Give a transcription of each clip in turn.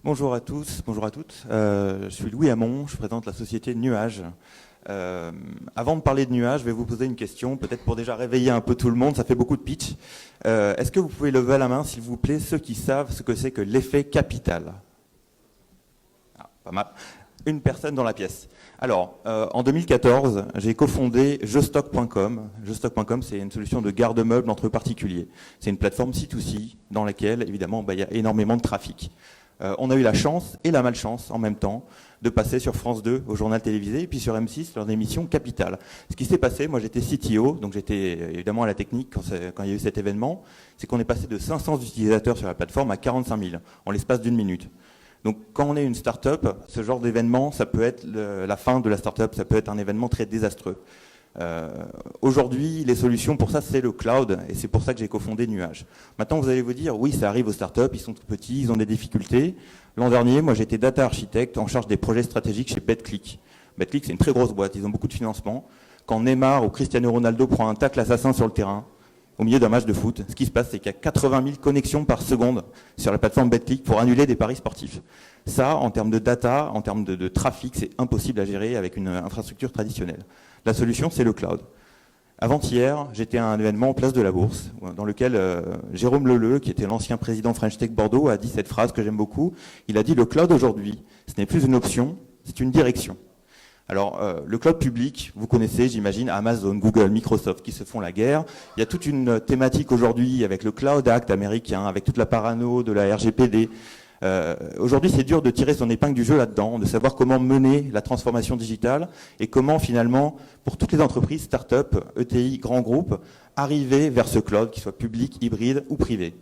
Bonjour à tous, bonjour à toutes. Je suis Louis Hamon, je présente la société Nuage. Avant de parler de Nuage, je vais vous poser une question, peut-être pour déjà réveiller un peu tout le monde, ça fait beaucoup de pitch. Est-ce que vous pouvez lever la main, s'il vous plaît, ceux qui savent ce que c'est que l'effet capital? Pas mal. Une personne dans la pièce. Alors, en 2014, j'ai cofondé Jestock.com. Jestock.com, c'est une solution de garde-meubles entre particuliers. C'est une plateforme C2C dans laquelle, évidemment, il y a énormément de trafic. On a eu la chance et la malchance en même temps de passer sur France 2 au journal télévisé et puis sur M6 lors d'émissions Capital. Ce qui s'est passé, moi j'étais CTO, donc j'étais évidemment à la technique quand il y a eu cet événement, c'est qu'on est passé de 500 utilisateurs sur la plateforme à 45 000 en l'espace d'une minute. Donc quand on est une start-up, ce genre d'événement, ça peut être la fin de la start-up, ça peut être un événement très désastreux. Aujourd'hui, les solutions pour ça, c'est le cloud, et c'est pour ça que j'ai cofondé Nuage. Maintenant, vous allez vous dire, oui, ça arrive aux startups, ils sont tout petits, ils ont des difficultés. L'an dernier, moi, j'étais data architecte en charge des projets stratégiques chez BetClick. BetClick, c'est une très grosse boîte, ils ont beaucoup de financement. Quand Neymar ou Cristiano Ronaldo prend un tacle assassin sur le terrain, au milieu d'un match de foot, ce qui se passe, c'est qu'il y a 80 000 connexions par seconde sur la plateforme BetClick pour annuler des paris sportifs. Ça, en termes de data, en termes de trafic, c'est impossible à gérer avec une infrastructure traditionnelle. La solution, c'est le cloud. Avant-hier, j'étais à un événement en place de la Bourse, dans lequel Jérôme Leleu, qui était l'ancien président French Tech Bordeaux, a dit cette phrase que j'aime beaucoup. Il a dit « Le cloud aujourd'hui, ce n'est plus une option, c'est une direction ». Alors, le cloud public, vous connaissez, j'imagine, Amazon, Google, Microsoft qui se font la guerre. Il y a toute une thématique aujourd'hui avec le Cloud Act américain, avec toute la parano de la RGPD. Aujourd'hui, c'est dur de tirer son épingle du jeu là-dedans, de savoir comment mener la transformation digitale et comment finalement, pour toutes les entreprises, start-up, ETI, grands groupes, arriver vers ce cloud, qu'il soit public, hybride ou privé.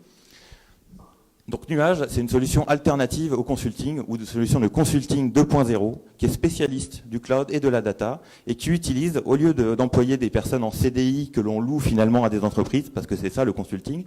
Donc Nuage, c'est une solution alternative au consulting ou une solution de consulting 2.0 qui est spécialiste du cloud et de la data et qui utilise, au lieu d'employer des personnes en CDI que l'on loue finalement à des entreprises, parce que c'est ça le consulting,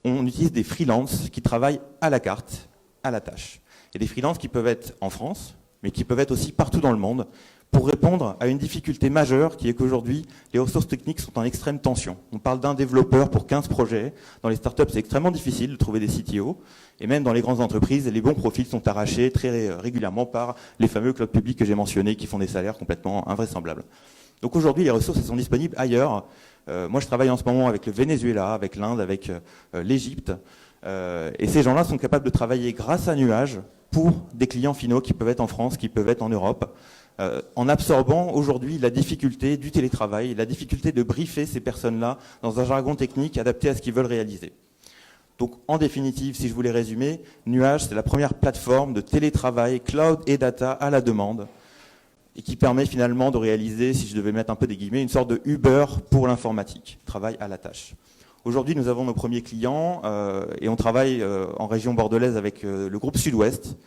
on utilise des freelances qui travaillent à la carte, à la tâche. Et des freelances qui peuvent être en France, mais qui peuvent être aussi partout dans le monde, pour répondre à une difficulté majeure qui est qu'aujourd'hui, les ressources techniques sont en extrême tension. On parle d'un développeur pour 15 projets. Dans les startups, c'est extrêmement difficile de trouver des CTO. Et même dans les grandes entreprises, les bons profils sont arrachés très régulièrement par les fameux clouds publics que j'ai mentionnés qui font des salaires complètement invraisemblables. Donc aujourd'hui, les ressources elles sont disponibles ailleurs. Moi, je travaille en ce moment avec le Venezuela, avec l'Inde, avec l'Égypte. Et ces gens-là sont capables de travailler grâce à Nuage pour des clients finaux qui peuvent être en France, qui peuvent être en Europe. En absorbant aujourd'hui la difficulté du télétravail, la difficulté de briefer ces personnes-là dans un jargon technique adapté à ce qu'ils veulent réaliser. Donc en définitive, si je voulais résumer, Nuage, c'est la première plateforme de télétravail, cloud et data à la demande et qui permet finalement de réaliser, si je devais mettre un peu des guillemets, une sorte de Uber pour l'informatique, travail à la tâche. Aujourd'hui, nous avons nos premiers clients et on travaille en région bordelaise avec le groupe Sud-Ouest.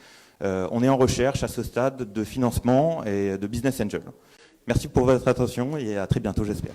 On est en recherche à ce stade de financement et de business angel. Merci pour votre attention et à très bientôt, j'espère.